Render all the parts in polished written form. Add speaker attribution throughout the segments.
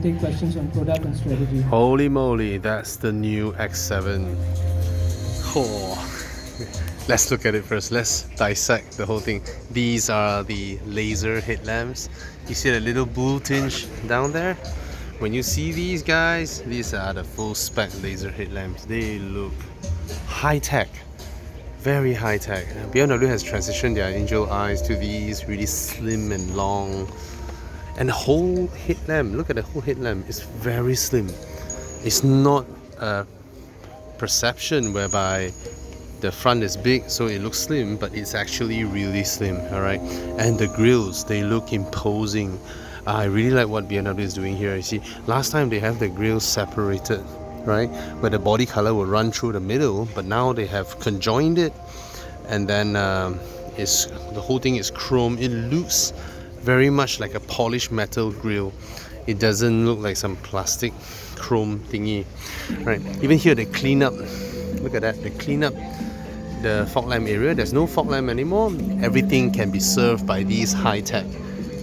Speaker 1: take questions on product and strategy.
Speaker 2: Holy moly, that's the new X7. Oh. Let's look at it first. Let's dissect the whole thing. These are the laser headlamps. You see the little blue tinge down there? When you see these guys, these are the full spec laser headlamps. They look high tech, very high tech. BMW has transitioned their angel eyes to these really slim and long. And the whole headlamp, look at the whole headlamp, it's very slim. It's not a perception whereby the front is big so it looks slim, but it's actually really slim. All right, and the grills, they look imposing. I really like what BMW is doing here. You see, last time they have the grills separated, right, where the body color will run through the middle, but now they have conjoined it, and then the whole thing is chrome. It looks very much like a polished metal grill. It doesn't look like some plastic chrome thingy, right? Even here they clean up, look at that, they clean up the fog lamp area. There's no fog lamp anymore. Everything can be served by these high-tech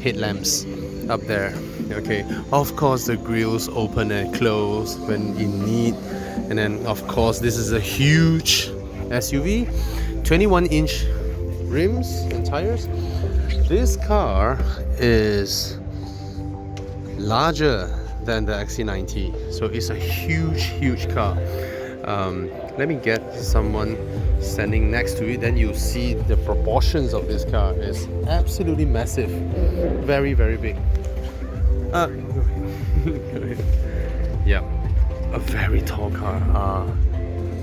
Speaker 2: headlamps up there. Okay, of course the grills open and close when in need, and then of course this is a huge SUV, 21-inch rims and tires. This car is larger than the XC90, so it's a huge car. Let me get someone standing next to it, then you see the proportions of this car. Is absolutely massive, very big. Yeah, a very tall car.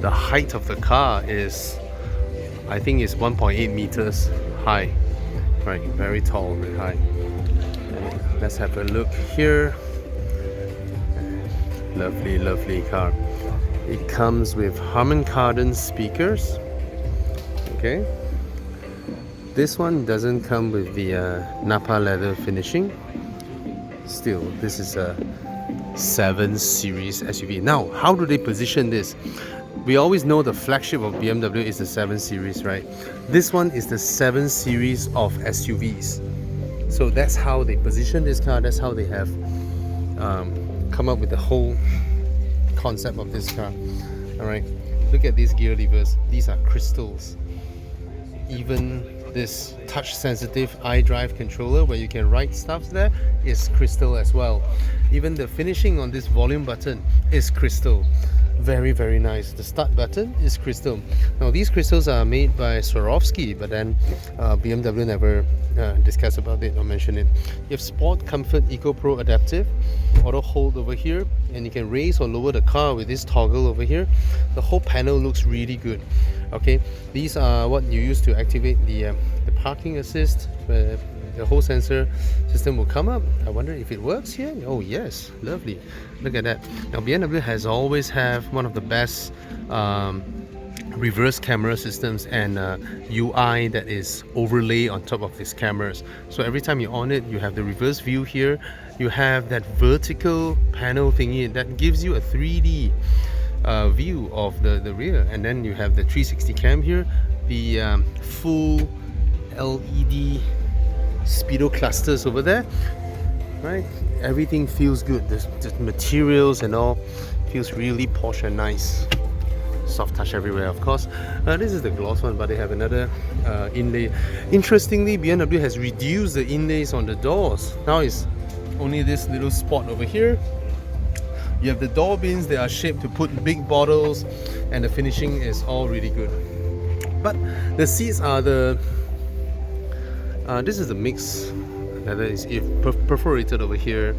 Speaker 2: The height of the car is, I think, is 1.8 meters high. Right, very tall, very high. Let's have a look here. Lovely car. It comes with Harman Kardon speakers. Okay. This one doesn't come with the Napa leather finishing. Still, this is a 7 Series SUV. Now, how do they position this? We always know the flagship of BMW is the 7 Series, right? This one is the 7 Series of SUVs. So that's how they position this car. That's how they have come up with the whole concept of this car. All right, look at these gear levers. These are crystals. Even this touch sensitive iDrive controller where you can write stuff there is crystal as well. Even the finishing on this volume button is crystal. Very nice. The start button is crystal. Now these crystals are made by Swarovski, but then BMW never discussed about it or mention it. You have Sport, Comfort, Eco Pro Adaptive, auto hold over here, and you can raise or lower the car with this toggle over here. The whole panel looks really good. Okay, these are what you use to activate the parking assist. The whole sensor system will come up. I wonder if it works here. Oh yes, lovely. Look at that. Now BMW has always have one of the best reverse camera systems and UI that is overlay on top of these cameras. So every time you on it, you have the reverse view here. You have that vertical panel thingy that gives you a 3D view of the rear, and then you have the 360 cam here, the full LED speedo clusters over there, right? Everything feels good. The materials and all feels really posh and nice. Soft touch everywhere, of course. This is the gloss one, but they have another inlay. Interestingly, BMW has reduced the inlays on the doors. Now it's only this little spot over here. You have the door bins. They are shaped to put big bottles, and the finishing is all really good. But the seats are the this is the mix leather. Is perforated over here,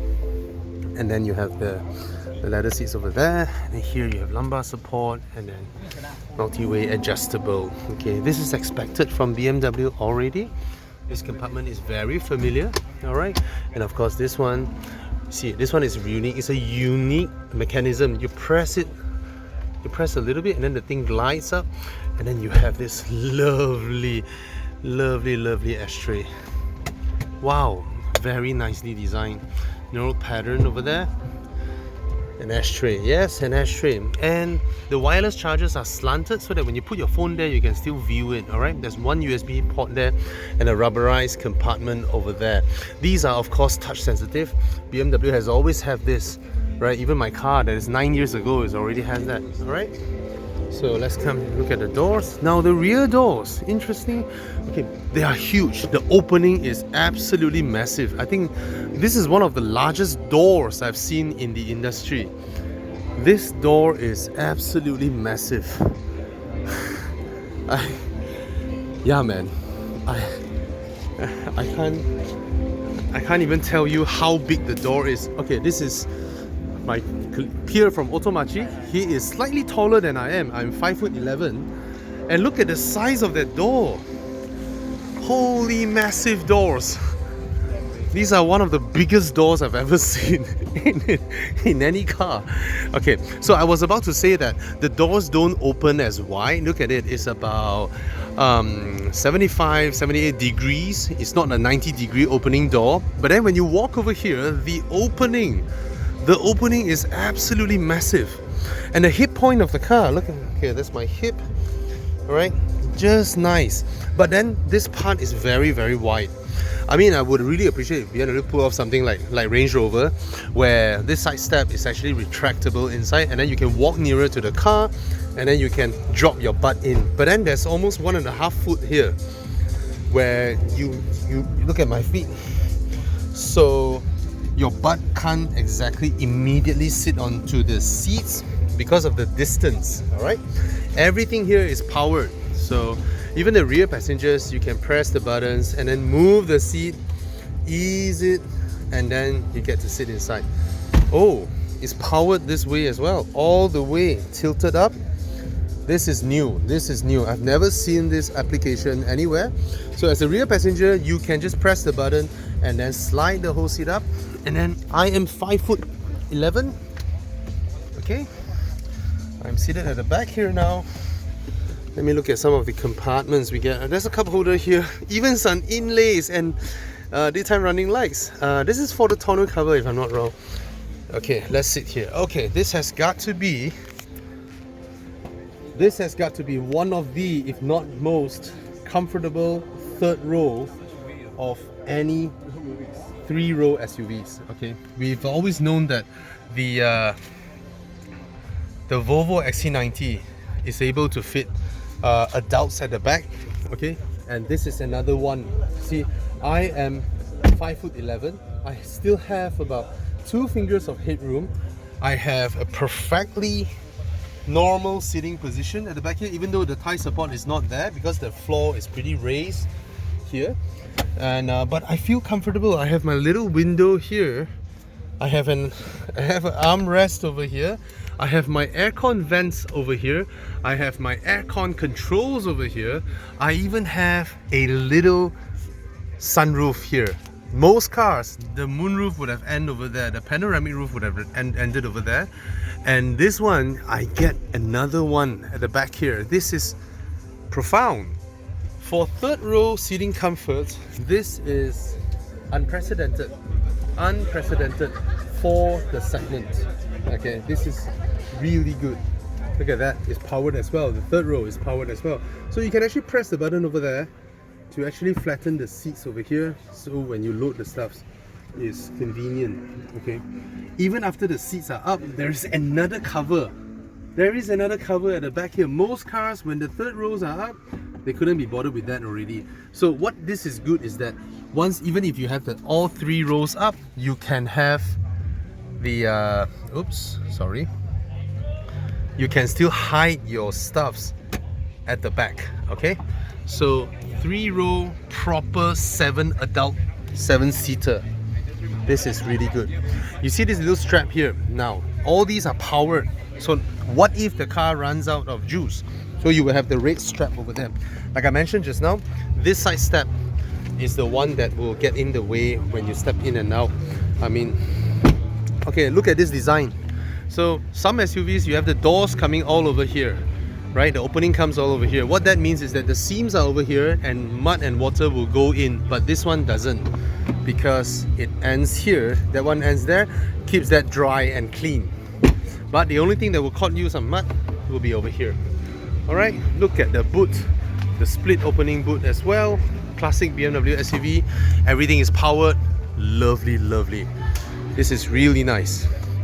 Speaker 2: and then you have the leather seats over there, and here you have lumbar support, and then multi-way adjustable. Okay, this is expected from BMW already. This compartment is very familiar. All right, and of course this one, see, this one is unique. It's a unique mechanism. You press it, you press a little bit, and then the thing glides up, and then you have this lovely ashtray. Wow, very nicely designed. Neural pattern over there. An ashtray, yes, an ashtray. And the wireless chargers are slanted so that when you put your phone there, you can still view it, alright? There's one USB port there and a rubberized compartment over there. These are, of course, touch sensitive. BMW has always had this, right? Even my car that is 9 years ago is already has that, alright? So let's come look at the doors. Now the rear doors, interesting. Okay, they are huge. The opening is absolutely massive. I think this is one of the largest doors I've seen in the industry. This door is absolutely massive. Yeah, man. I can't even tell you how big the door is. Okay, this is my peer from Otomachi. He is slightly taller than I am. I'm 5'11", and look at the size of that door. Holy massive doors. These are one of the biggest doors I've ever seen in any car. Okay, so I was about to say that the doors don't open as wide. Look at it, it's about 75, 78 degrees. It's not a 90-degree opening door. But then when you walk over here, the opening is absolutely massive. And the hip point of the car, look at, okay, that's my hip, all right, just nice. But then this part is very, very wide. I mean, I would really appreciate if BMW pull off something like Range Rover, where this side step is actually retractable inside, and then you can walk nearer to the car, and then you can drop your butt in. But then there's almost 1.5 foot here, where you look at my feet. So your butt can't exactly immediately sit onto the seats because of the distance, alright? Everything here is powered, so even the rear passengers, you can press the buttons and then move the seat, ease it, and then you get to sit inside. Oh, it's powered this way as well, all the way tilted up. This is new. I've never seen this application anywhere. So as a rear passenger, you can just press the button and then slide the whole seat up. And then I am 5'11". Okay, I'm seated at the back here now. Let me look at some of the compartments we get. There's a cup holder here, even some inlays and daytime running lights. This is for the tonneau cover if I'm not wrong. Okay, let's sit here. Okay, this has got to be one of the, if not most, comfortable third row of any 3-row SUVs. Okay, we've always known that the Volvo XC90 is able to fit adults at the back. Okay, and this is another one. See, I am 5'11". I still have about 2 fingers of headroom. I have a perfectly normal sitting position at the back here, even though the thigh support is not there because the floor is pretty raised here. And but I feel comfortable. I have my little window here. I have an armrest over here. I have my aircon vents over here. I have my aircon controls over here. I even have a little sunroof here. Most cars, the moonroof would have ended over there. The panoramic roof would have ended over there. And this one, I get another one at the back here. This is profound. For third row seating comfort, this is unprecedented for the segment. Okay, this is really good. Look at that, it's powered as well. The third row is powered as well. So you can actually press the button over there to actually flatten the seats over here. So when you load the stuff, it's convenient. Okay, even after the seats are up, there is another cover. There is another cover at the back here. Most cars, when the third rows are up, they couldn't be bothered with that already. So what this is good is that once, even if you have all 3 rows up, you can have the you can still hide your stuffs at the back. Okay, so 3-row proper 7-seater. This is really good. You see this little strap here. Now all these are powered, so what if the car runs out of juice? So you will have the red strap over there. Like I mentioned just now, this side step is the one that will get in the way when you step in and out. I mean, okay, look at this design. So some SUVs, you have the doors coming all over here, right? The opening comes all over here. What that means is that the seams are over here and mud and water will go in, but this one doesn't, because it ends here, that one ends there, keeps that dry and clean. But the only thing that will cause you some mud will be over here. Alright, look at the boot, the split opening boot as well. Classic BMW SUV. Everything is powered. Lovely, lovely. This is really nice.